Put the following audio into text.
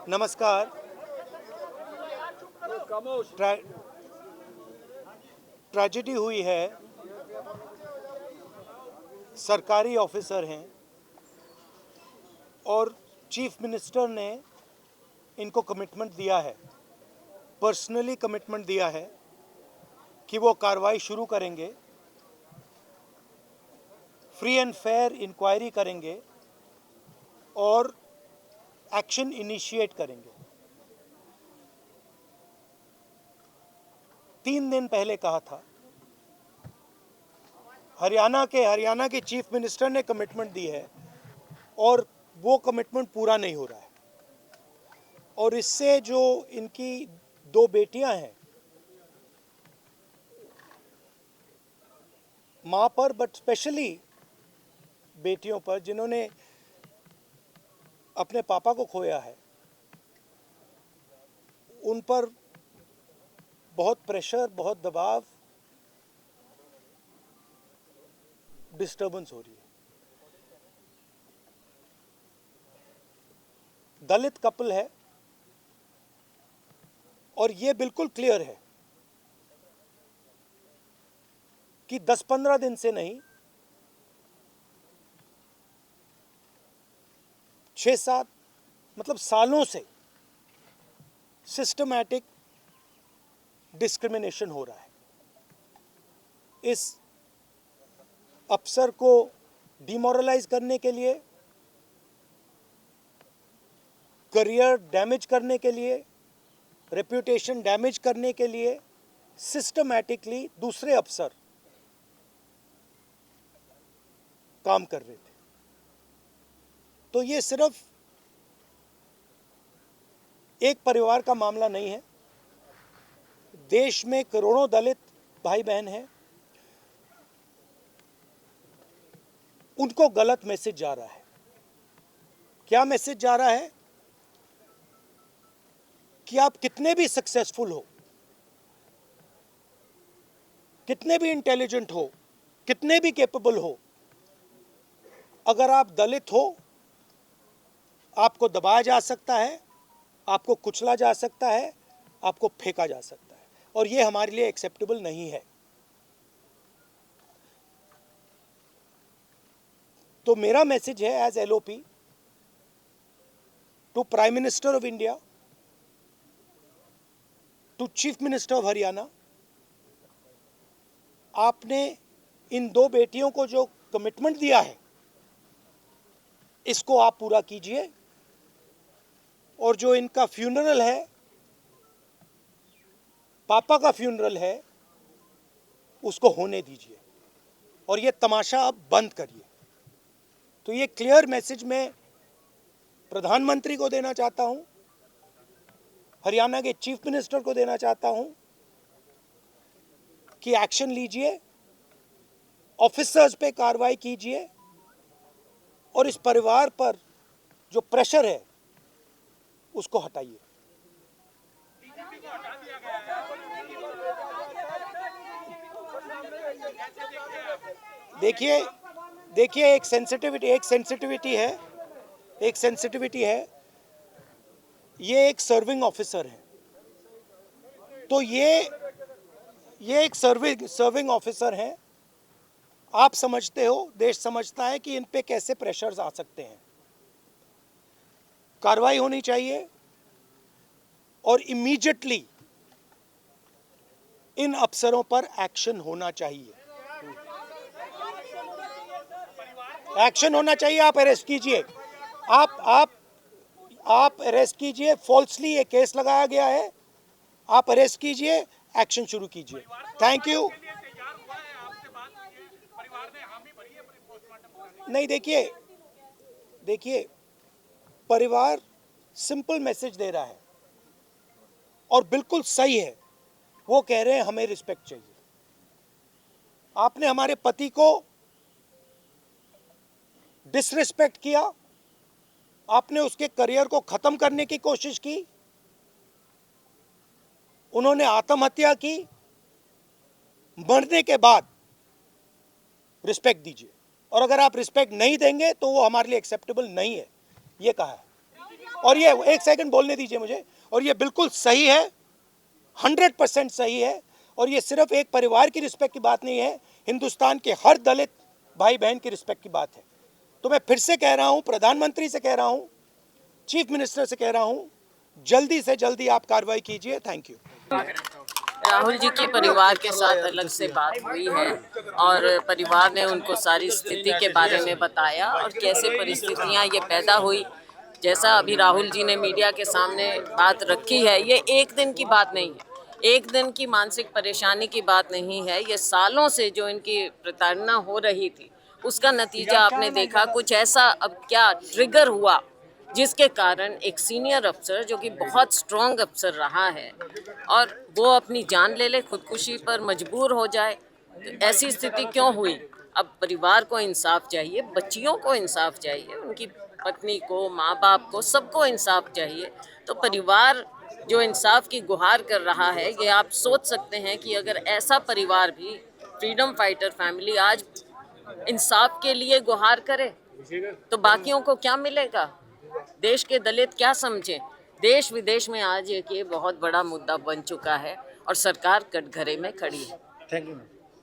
नमस्कार। ट्रेजेडी हुई है, सरकारी ऑफिसर हैं और चीफ मिनिस्टर ने इनको कमिटमेंट दिया है, पर्सनली कमिटमेंट दिया है कि वो कार्रवाई शुरू करेंगे, फ्री एंड फेयर इंक्वायरी करेंगे और एक्शन इनिशिएट करेंगे। 3 दिन पहले कहा था, हरियाणा के चीफ मिनिस्टर ने कमिटमेंट दी है और वो कमिटमेंट पूरा नहीं हो रहा है। और इससे जो इनकी 2 बेटियां हैं, मां पर बट स्पेशली बेटियों पर जिन्होंने अपने पापा को खोया है, उन पर बहुत प्रेशर, बहुत दबाव, डिस्टर्बेंस हो रही है। दलित कपल है और ये बिल्कुल क्लियर है कि 10-15 दिन से नहीं, 6-7 मतलब सालों से सिस्टमैटिक डिस्क्रिमिनेशन हो रहा है। इस अफसर को डिमोरलाइज करने के लिए, करियर डैमेज करने के लिए, रेप्यूटेशन डैमेज करने के लिए सिस्टमैटिकली दूसरे अफसर काम कर रहे थे। तो ये सिर्फ एक परिवार का मामला नहीं है, देश में करोड़ों दलित भाई बहन हैं, उनको गलत मैसेज जा रहा है। क्या मैसेज जा रहा है? कि आप कितने भी सक्सेसफुल हो, कितने भी इंटेलिजेंट हो, कितने भी कैपेबल हो, अगर आप दलित हो, आपको दबाया जा सकता है, आपको कुचला जा सकता है, आपको फेंका जा सकता है, और ये हमारे लिए एक्सेप्टेबल नहीं है। तो मेरा मैसेज है as LOP to prime minister of India, to chief minister of Haryana, आपने इन 2 बेटियों को जो कमिटमेंट दिया है, इसको आप पूरा कीजिए। और जो इनका फ्यूनरल है, पापा का फ्यूनरल है, उसको होने दीजिए और ये तमाशा अब बंद करिए। तो ये क्लियर मैसेज मैं प्रधानमंत्री को देना चाहता हूं, हरियाणा के चीफ मिनिस्टर को देना चाहता हूं कि एक्शन लीजिए, ऑफिसर्स पे कार्रवाई कीजिए और इस परिवार पर जो प्रेशर है उसको हटाइए। देखिए एक सेंसिटिविटी है। ये एक सर्विंग ऑफिसर है, तो ये एक सर्विंग ऑफिसर है। आप समझते हो, देश समझता है कि इन पे कैसे प्रेशर्स आ सकते हैं। कार्रवाई होनी चाहिए और इमीडिएटली इन अफसरों पर एक्शन होना चाहिए। एक्शन होना चाहिए। आप अरेस्ट कीजिए, आप अरेस्ट कीजिए। फॉल्सली ये केस लगाया गया है, आप अरेस्ट कीजिए, एक्शन शुरू कीजिए। Thank you. नहीं, देखिए परिवार सिंपल मैसेज दे रहा है और बिल्कुल सही है। वो कह रहे हैं हमें रिस्पेक्ट चाहिए। आपने हमारे पति को डिसरिस्पेक्ट किया, आपने उसके करियर को खत्म करने की कोशिश की, उन्होंने आत्महत्या की। मरने के बाद रिस्पेक्ट दीजिए, और अगर आप रिस्पेक्ट नहीं देंगे तो वो हमारे लिए एक्सेप्टेबल नहीं है, ये कहा है। और ये एक सेकंड बोलने दीजिए मुझे, और ये बिल्कुल सही है, 100% सही है। और ये सिर्फ एक परिवार की रिस्पेक्ट की बात नहीं है, हिंदुस्तान के हर दलित भाई बहन की रिस्पेक्ट की बात है। तो मैं फिर से कह रहा हूं, प्रधानमंत्री से कह रहा हूं, चीफ मिनिस्टर से कह रहा हूं, जल्दी से जल्दी आप कार्रवाई कीजिए। Thank you. राहुल जी के परिवार के साथ अलग से बात हुई है और परिवार ने उनको सारी स्थिति के बारे में बताया और कैसे परिस्थितियां ये पैदा हुई। जैसा अभी राहुल जी ने मीडिया के सामने बात रखी है, ये एक दिन की बात नहीं है, एक दिन की मानसिक परेशानी की बात नहीं है। ये सालों से जो इनकी प्रताड़ना हो रही थी उसका नतीजा आपने देखा। कुछ ऐसा अब क्या ट्रिगर हुआ जिसके कारण एक सीनियर अफसर जो कि बहुत स्ट्रॉन्ग अफसर रहा है और वो अपनी जान ले ले, खुदकुशी पर मजबूर हो जाए। तो ऐसी स्थिति क्यों हुई? अब परिवार को इंसाफ चाहिए, बच्चियों को इंसाफ चाहिए, उनकी पत्नी को, माँ बाप को, सबको इंसाफ चाहिए। तो परिवार जो इंसाफ की गुहार कर रहा है, ये आप सोच सकते हैं कि अगर ऐसा परिवार भी, फ्रीडम फाइटर फैमिली आज इंसाफ के लिए गुहार करे तो बाकियों को क्या मिलेगा? देश के दलित क्या समझें? देश विदेश में आज ये बहुत बड़ा मुद्दा बन चुका है और सरकार कटघरे में खड़ी है। Thank you.